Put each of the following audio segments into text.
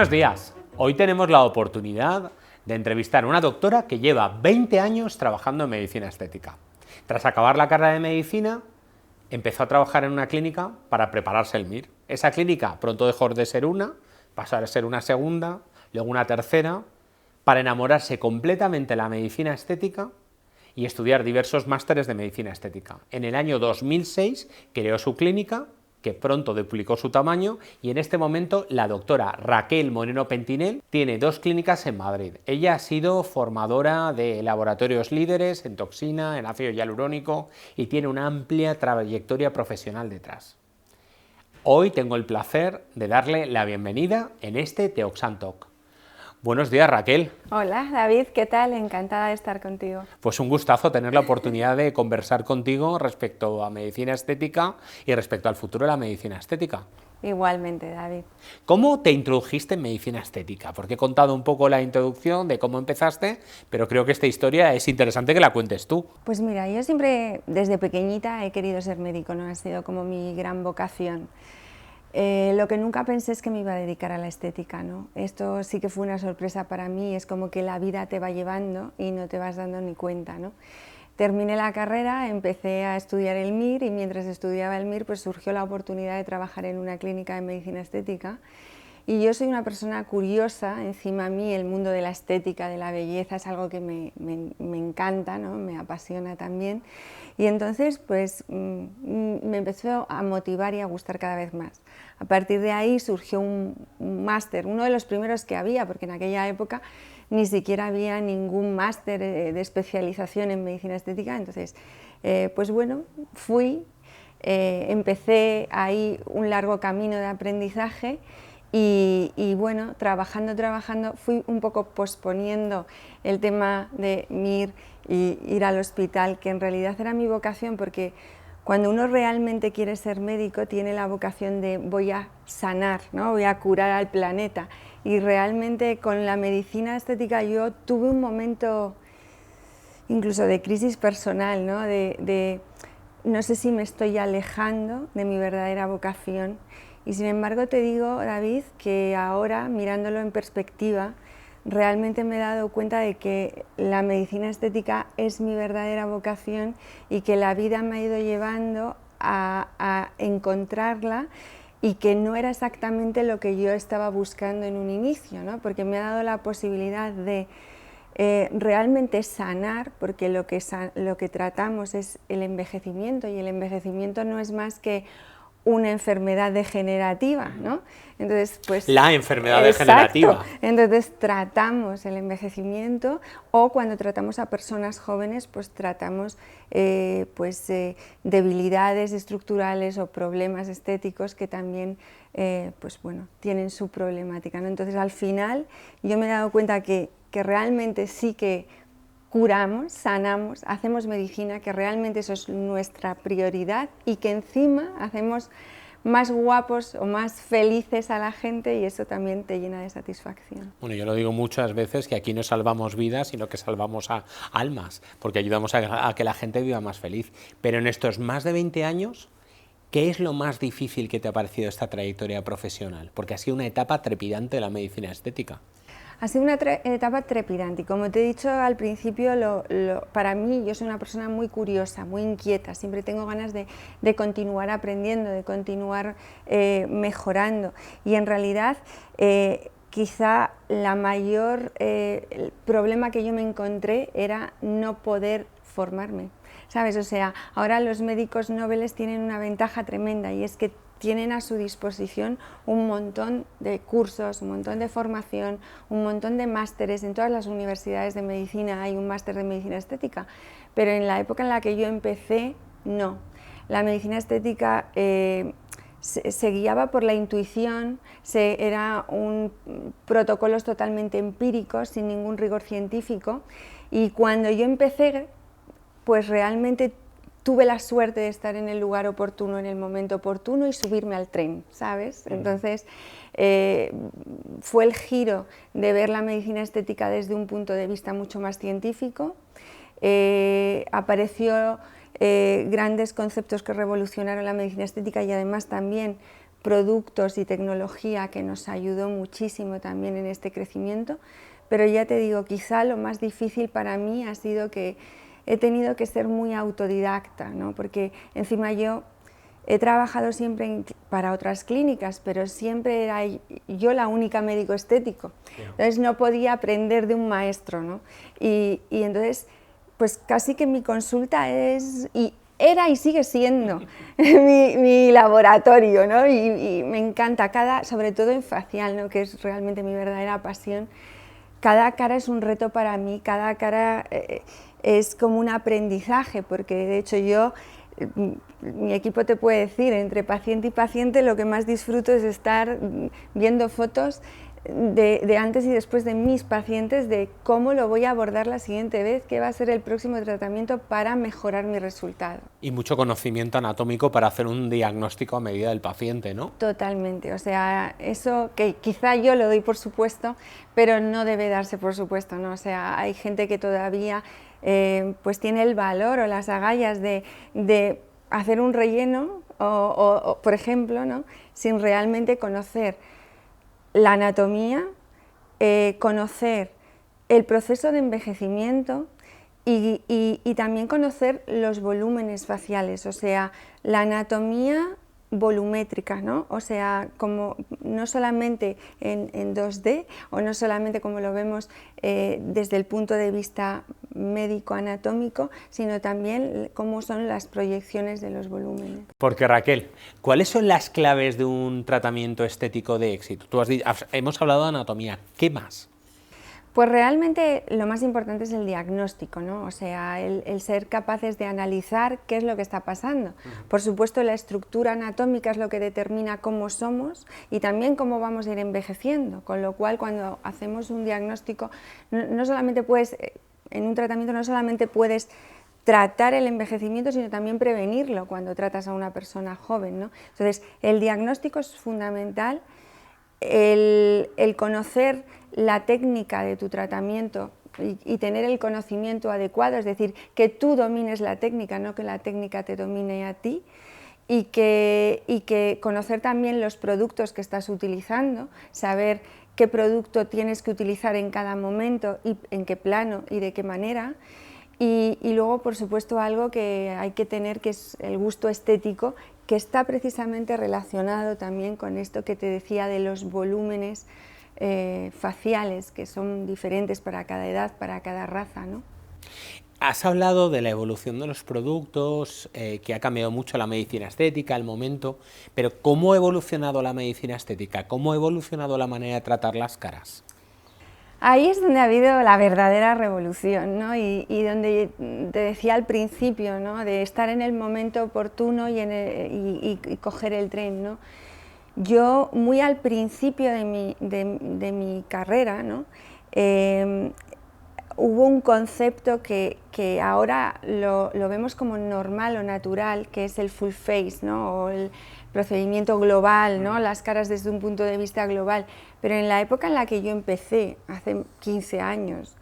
Buenos días. Hoy tenemos la oportunidad de entrevistar a una doctora que lleva 20 años trabajando en medicina estética. Tras acabar la carrera de medicina, empezó a trabajar en una clínica para prepararse el MIR. Esa clínica pronto dejó de ser una, pasó a ser una segunda, luego una tercera, para enamorarse completamente de la medicina estética y estudiar diversos másteres de medicina estética. En el año 2006 creó su clínica, que pronto duplicó su tamaño, y en este momento la doctora Raquel Moreno Pentinel tiene 2 clínicas en Madrid. Ella ha sido formadora de laboratorios líderes en toxina, en ácido hialurónico, y tiene una amplia trayectoria profesional detrás. Hoy tengo el placer de darle la bienvenida en este Teoxan Talk. Buenos días, Raquel. Hola, David, ¿qué tal? Encantada de estar contigo. Pues un gustazo tener la oportunidad de conversar contigo respecto a medicina estética y respecto al futuro de la medicina estética. Igualmente, David. ¿Cómo te introdujiste en medicina estética? Porque he contado un poco la introducción de cómo empezaste, pero creo que esta historia es interesante que la cuentes tú. Pues mira, yo siempre desde pequeñita he querido ser médico, ¿no? Ha sido como mi gran vocación. Lo que nunca pensé es que me iba a dedicar a la estética, ¿no? Esto sí que fue una sorpresa para mí, es como que la vida te va llevando y no te vas dando ni cuenta, ¿no? Terminé la carrera, empecé a estudiar el MIR y mientras estudiaba el MIR pues surgió la oportunidad de trabajar en una clínica de medicina estética. Y yo soy una persona curiosa, encima a mí el mundo de la estética, de la belleza es algo que me encanta, ¿no? Me apasiona también. Y entonces pues me empezó a motivar y a gustar cada vez más. A partir de ahí surgió un máster, uno de los primeros que había, porque en aquella época ni siquiera había ningún máster de especialización en medicina estética. Entonces, pues bueno, empecé ahí un largo camino de aprendizaje. Y bueno, trabajando, fui un poco posponiendo el tema de MIR y ir al hospital, que en realidad era mi vocación, porque cuando uno realmente quiere ser médico tiene la vocación de voy a sanar, ¿no? Voy a curar al planeta. Y realmente con la medicina estética yo tuve un momento incluso de crisis personal, ¿no? No sé si me estoy alejando de mi verdadera vocación. Y sin embargo te digo, David, que ahora, mirándolo en perspectiva, realmente me he dado cuenta de que la medicina estética es mi verdadera vocación y que la vida me ha ido llevando a encontrarla y que no era exactamente lo que yo estaba buscando en un inicio, ¿no? Porque me ha dado la posibilidad de realmente sanar, porque lo que tratamos es el envejecimiento y el envejecimiento no es más que una enfermedad degenerativa, ¿no? Entonces, pues, la enfermedad exacto, degenerativa. Entonces tratamos el envejecimiento, o cuando tratamos a personas jóvenes, pues tratamos debilidades estructurales o problemas estéticos que también pues, bueno, tienen su problemática, ¿no? Entonces al final yo me he dado cuenta que realmente sí que curamos, sanamos, hacemos medicina, que realmente eso es nuestra prioridad y que encima hacemos más guapos o más felices a la gente y eso también te llena de satisfacción. Bueno, yo lo digo muchas veces que aquí no salvamos vidas, sino que salvamos almas, porque ayudamos a que la gente viva más feliz. Pero en estos más de 20 años, ¿qué es lo más difícil que te ha parecido esta trayectoria profesional? Porque ha sido una etapa trepidante de la medicina estética. Ha sido una etapa trepidante y como te he dicho al principio, para mí yo soy una persona muy curiosa, muy inquieta, siempre tengo ganas de continuar aprendiendo, de continuar mejorando y en realidad quizá la mayor el problema que yo me encontré era no poder formarme, ¿sabes? O sea, ahora los médicos nobles tienen una ventaja tremenda y es que tienen a su disposición un montón de cursos, un montón de formación, un montón de másteres. En todas las universidades de medicina hay un máster de medicina estética, pero en la época en la que yo empecé, no. La medicina estética se guiaba por la intuición, eran protocolos totalmente empíricos, sin ningún rigor científico, y cuando yo empecé, pues realmente tuve la suerte de estar en el lugar oportuno, en el momento oportuno y subirme al tren, ¿sabes? Entonces, fue el giro de ver la medicina estética desde un punto de vista mucho más científico. Apareció grandes conceptos que revolucionaron la medicina estética y además también productos y tecnología que nos ayudó muchísimo también en este crecimiento, pero ya te digo, quizá lo más difícil para mí ha sido que he tenido que ser muy autodidacta, ¿no? Porque encima yo he trabajado siempre para otras clínicas, pero siempre era yo la única médico estético, entonces no podía aprender de un maestro, ¿no? Y entonces, pues casi que mi consulta era y sigue siendo mi laboratorio, ¿no? Y me encanta, sobre todo en facial, ¿no? Que es realmente mi verdadera pasión. Cada cara es un reto para mí, cada cara es como un aprendizaje, porque de hecho mi equipo te puede decir, entre paciente y paciente lo que más disfruto es estar viendo fotos de antes y después de mis pacientes, de cómo lo voy a abordar la siguiente vez, qué va a ser el próximo tratamiento para mejorar mi resultado. Y mucho conocimiento anatómico para hacer un diagnóstico a medida del paciente, ¿no? Totalmente, o sea, eso que quizá yo lo doy por supuesto, pero no debe darse por supuesto, ¿no? O sea, hay gente que todavía pues tiene el valor o las agallas de hacer un relleno o, por ejemplo, ¿no? Sin realmente conocer la anatomía, conocer el proceso de envejecimiento y también conocer los volúmenes faciales, o sea, la anatomía volumétrica, ¿no? O sea, como no solamente en 2D o no solamente como lo vemos desde el punto de vista médico-anatómico, sino también cómo son las proyecciones de los volúmenes. Porque Raquel, ¿cuáles son las claves de un tratamiento estético de éxito? Hemos hablado de anatomía, ¿qué más? Pues realmente lo más importante es el diagnóstico, ¿no? O sea, el ser capaces de analizar qué es lo que está pasando. Por supuesto, la estructura anatómica es lo que determina cómo somos y también cómo vamos a ir envejeciendo, con lo cual cuando hacemos un diagnóstico, no solamente puedes, en un tratamiento no solamente puedes tratar el envejecimiento, sino también prevenirlo cuando tratas a una persona joven, ¿no? Entonces, el diagnóstico es fundamental, el conocer la técnica de tu tratamiento y tener el conocimiento adecuado, es decir, que tú domines la técnica, no que la técnica te domine a ti, y que conocer también los productos que estás utilizando, saber qué producto tienes que utilizar en cada momento y en qué plano y de qué manera. Y luego, por supuesto, algo que hay que tener, que es el gusto estético, que está precisamente relacionado también con esto que te decía de los volúmenes faciales, que son diferentes para cada edad, para cada raza, ¿no? Has hablado de la evolución de los productos, que ha cambiado mucho la medicina estética, el momento, pero ¿cómo ha evolucionado la medicina estética? ¿Cómo ha evolucionado la manera de tratar las caras? Ahí es donde ha habido la verdadera revolución, ¿no? Y donde te decía al principio, ¿no? De estar en el momento oportuno y coger el tren, ¿no? Yo, muy al principio de mi carrera, ¿no? Hubo un concepto que ahora lo vemos como normal o natural, que es el full face, ¿no? O el procedimiento global, ¿no? Las caras desde un punto de vista global. Pero en la época en la que yo empecé, hace 15 años,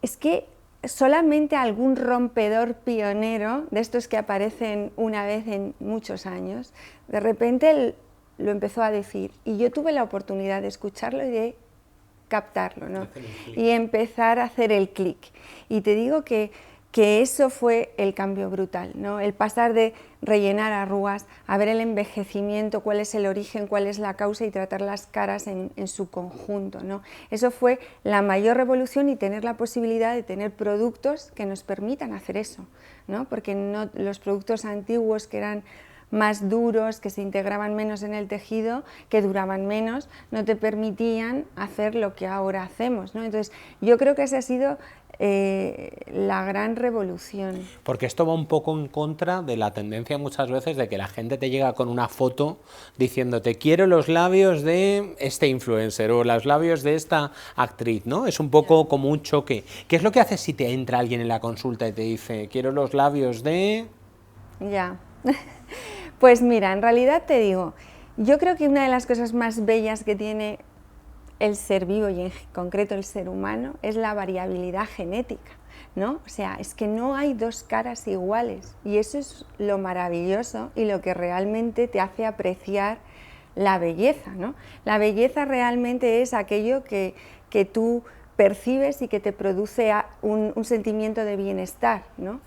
es que solamente algún rompedor pionero, de estos que aparecen una vez en muchos años, de repente lo empezó a decir. Y yo tuve la oportunidad de escucharlo y de captarlo, ¿no? Y empezar a hacer el clic. Y te digo que eso fue el cambio brutal, ¿no? El pasar de rellenar arrugas a ver el envejecimiento, cuál es el origen, cuál es la causa y tratar las caras en su conjunto, ¿no? Eso fue la mayor revolución, y tener la posibilidad de tener productos que nos permitan hacer eso, ¿no? Porque los productos antiguos, que eran más duros, que se integraban menos en el tejido, que duraban menos, no te permitían hacer lo que ahora hacemos, ¿no? Entonces, yo creo que esa ha sido la gran revolución. Porque esto va un poco en contra de la tendencia muchas veces de que la gente te llega con una foto diciéndote quiero los labios de este influencer o los labios de esta actriz, ¿no? Es un poco como un choque. ¿Qué es lo que haces si te entra alguien en la consulta y te dice quiero los labios de...? Ya, pues mira, en realidad te digo, yo creo que una de las cosas más bellas que tiene el ser vivo y en concreto el ser humano es la variabilidad genética, ¿no? O sea, es que no hay dos caras iguales, y eso es lo maravilloso y lo que realmente te hace apreciar la belleza, ¿no? La belleza realmente es aquello que tú percibes y que te produce un sentimiento de bienestar, ¿no?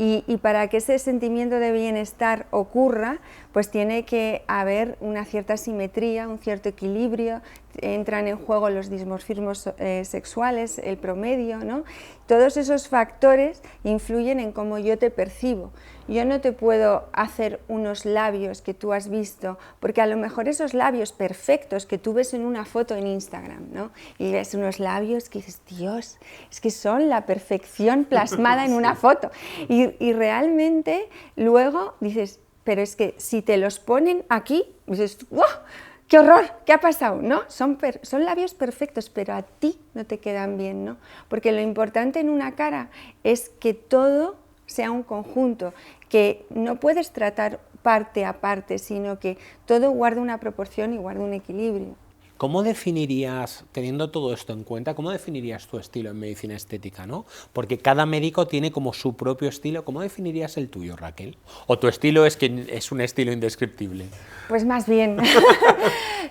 Y para que ese sentimiento de bienestar ocurra, pues tiene que haber una cierta simetría, un cierto equilibrio, entran en juego los dimorfismos sexuales, el promedio, ¿no? Todos esos factores influyen en cómo yo te percibo. Yo no te puedo hacer unos labios que tú has visto, porque a lo mejor esos labios perfectos que tú ves en una foto en Instagram, ¿no? Y ves unos labios que dices, Dios, es que son la perfección plasmada en una foto. Y realmente luego dices, pero es que si te los ponen aquí, dices, ¡wow! ¡Qué horror! ¿Qué ha pasado? ¿No? Son labios perfectos, pero a ti no te quedan bien, ¿no? Porque lo importante en una cara es que todo sea un conjunto, que no puedes tratar parte a parte, sino que todo guarda una proporción y guarda un equilibrio. ¿Cómo definirías, teniendo todo esto en cuenta, cómo definirías tu estilo en medicina estética, ¿no? Porque cada médico tiene como su propio estilo. ¿Cómo definirías el tuyo, Raquel? ¿O tu estilo es que es un estilo indescriptible? Pues más bien.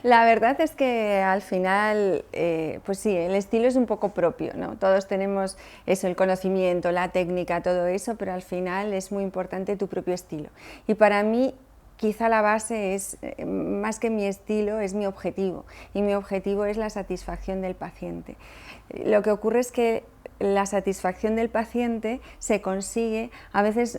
La verdad es que al final, pues sí, el estilo es un poco propio, ¿no? Todos tenemos eso, el conocimiento, la técnica, todo eso, pero al final es muy importante tu propio estilo. Y para mí, quizá la base es, más que mi estilo, es mi objetivo, y mi objetivo es la satisfacción del paciente. Lo que ocurre es que la satisfacción del paciente se consigue, a veces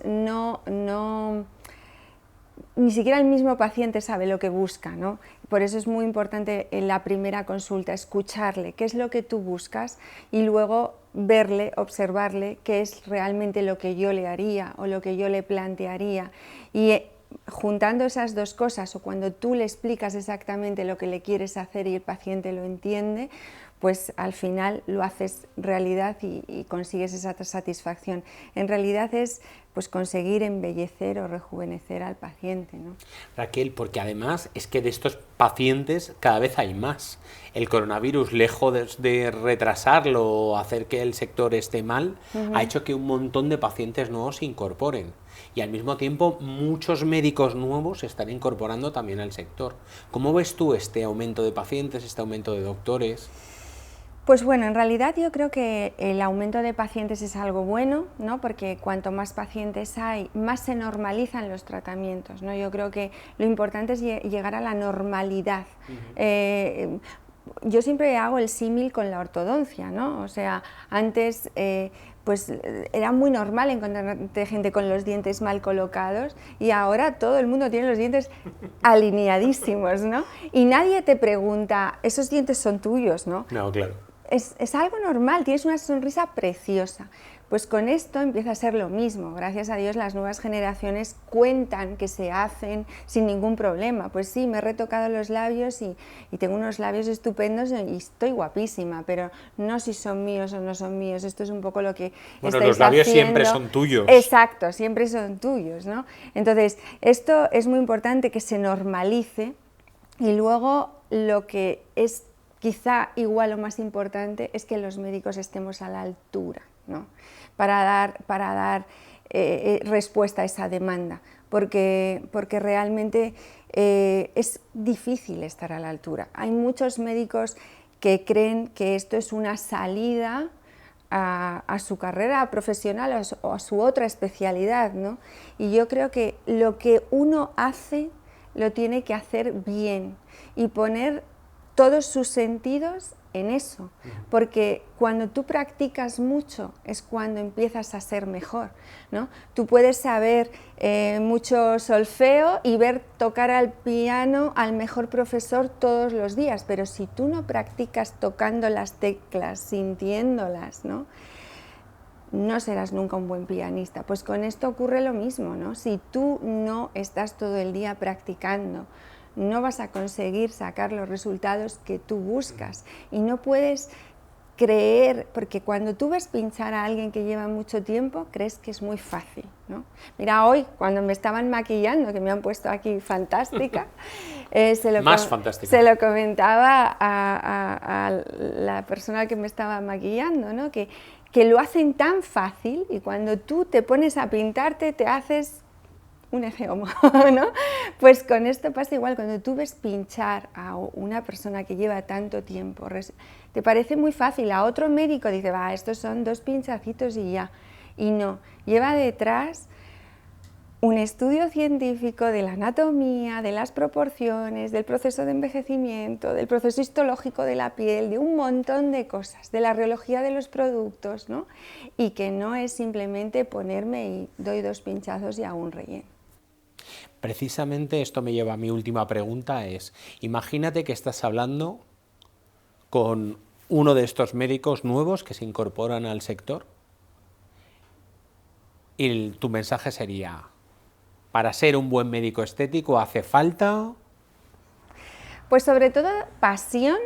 ni siquiera el mismo paciente sabe lo que busca, ¿no? Por eso es muy importante en la primera consulta escucharle qué es lo que tú buscas y luego verle, observarle qué es realmente lo que yo le haría o lo que yo le plantearía. Y juntando esas dos cosas, o cuando tú le explicas exactamente lo que le quieres hacer y el paciente lo entiende, pues al final lo haces realidad y consigues esa satisfacción. En realidad es pues conseguir embellecer o rejuvenecer al paciente, ¿no? Raquel, porque además es que de estos pacientes cada vez hay más. El coronavirus, lejos de retrasarlo o hacer que el sector esté mal, ha hecho que un montón de pacientes nuevos se incorporen. Y al mismo tiempo muchos médicos nuevos se están incorporando también al sector. ¿Cómo ves tú este aumento de pacientes, este aumento de doctores? Pues bueno, en realidad yo creo que el aumento de pacientes es algo bueno, ¿no? Porque cuanto más pacientes hay, más se normalizan los tratamientos, ¿no? Yo creo que lo importante es llegar a la normalidad. Yo siempre hago el símil con la ortodoncia, ¿no? O sea, antes pues era muy normal encontrar gente con los dientes mal colocados y ahora todo el mundo tiene los dientes alineadísimos, ¿no? Y nadie te pregunta, ¿esos dientes son tuyos?, ¿no? No, claro. Es algo normal, tienes una sonrisa preciosa. Pues con esto empieza a ser lo mismo. Gracias a Dios las nuevas generaciones cuentan que se hacen sin ningún problema. Pues sí, me he retocado los labios y tengo unos labios estupendos y estoy guapísima, pero no si son míos o no son míos. Esto es un poco lo que bueno, los labios haciendo. Siempre son tuyos. Exacto, siempre son tuyos, ¿no? Entonces, esto es muy importante que se normalice y luego lo que es quizá igual o más importante es que los médicos estemos a la altura, ¿no? para dar respuesta a esa demanda, porque realmente es difícil estar a la altura. Hay muchos médicos que creen que esto es una salida a su carrera profesional o a su otra especialidad, ¿no? Y yo creo que lo que uno hace lo tiene que hacer bien y poner todos sus sentidos en eso, porque cuando tú practicas mucho es cuando empiezas a ser mejor, ¿no? Tú puedes saber mucho solfeo y ver tocar al piano al mejor profesor todos los días, pero si tú no practicas tocando las teclas, sintiéndolas, ¿no? No serás nunca un buen pianista. Pues con esto ocurre lo mismo, ¿no? Si tú no estás todo el día practicando, no vas a conseguir sacar los resultados que tú buscas y no puedes creer, porque cuando tú ves pinchar a alguien que lleva mucho tiempo, crees que es muy fácil, ¿no? Mira, hoy cuando me estaban maquillando, que me han puesto aquí fantástica, se lo comentaba a la persona que me estaba maquillando, ¿no? Que lo hacen tan fácil y cuando tú te pones a pintarte te haces un eje homo, ¿no? Pues con esto pasa igual, cuando tú ves pinchar a una persona que lleva tanto tiempo, te parece muy fácil, a otro médico dice, va, estos son 2 pinchacitos y ya, y no, lleva detrás un estudio científico de la anatomía, de las proporciones, del proceso de envejecimiento, del proceso histológico de la piel, de un montón de cosas, de la reología de los productos, ¿no? Y que no es simplemente ponerme y doy 2 pinchazos y hago un relleno. Precisamente esto me lleva a mi última pregunta, es, imagínate que estás hablando con uno de estos médicos nuevos que se incorporan al sector y tu mensaje sería, para ser un buen médico estético hace falta... Pues sobre todo pasión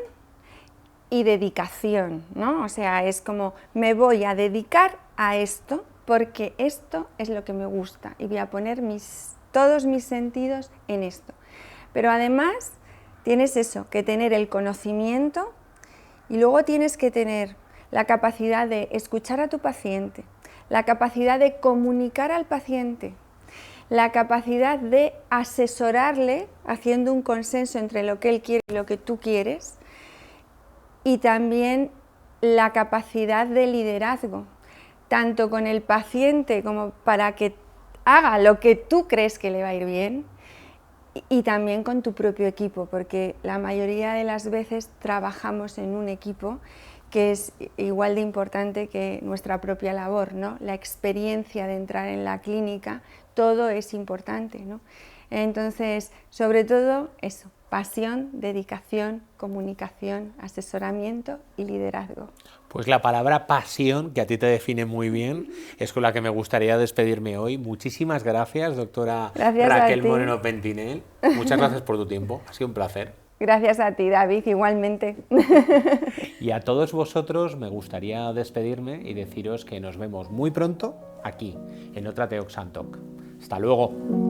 y dedicación, ¿no? O sea, es como me voy a dedicar a esto porque esto es lo que me gusta y voy a poner todos mis sentidos en esto. Pero además tienes eso, que tener el conocimiento y luego tienes que tener la capacidad de escuchar a tu paciente, la capacidad de comunicar al paciente, la capacidad de asesorarle haciendo un consenso entre lo que él quiere y lo que tú quieres, y también la capacidad de liderazgo, tanto con el paciente como para que haga lo que tú crees que le va a ir bien, y también con tu propio equipo, porque la mayoría de las veces trabajamos en un equipo que es igual de importante que nuestra propia labor, ¿no? La experiencia de entrar en la clínica, todo es importante, ¿no? Entonces, sobre todo eso, pasión, dedicación, comunicación, asesoramiento y liderazgo. Pues la palabra pasión, que a ti te define muy bien, es con la que me gustaría despedirme hoy. Muchísimas gracias, doctora Raquel Moreno Pentinel. Muchas gracias por tu tiempo, ha sido un placer. Gracias a ti, David, igualmente. Y a todos vosotros me gustaría despedirme y deciros que nos vemos muy pronto aquí, en otra Teoxan Talk. Hasta luego.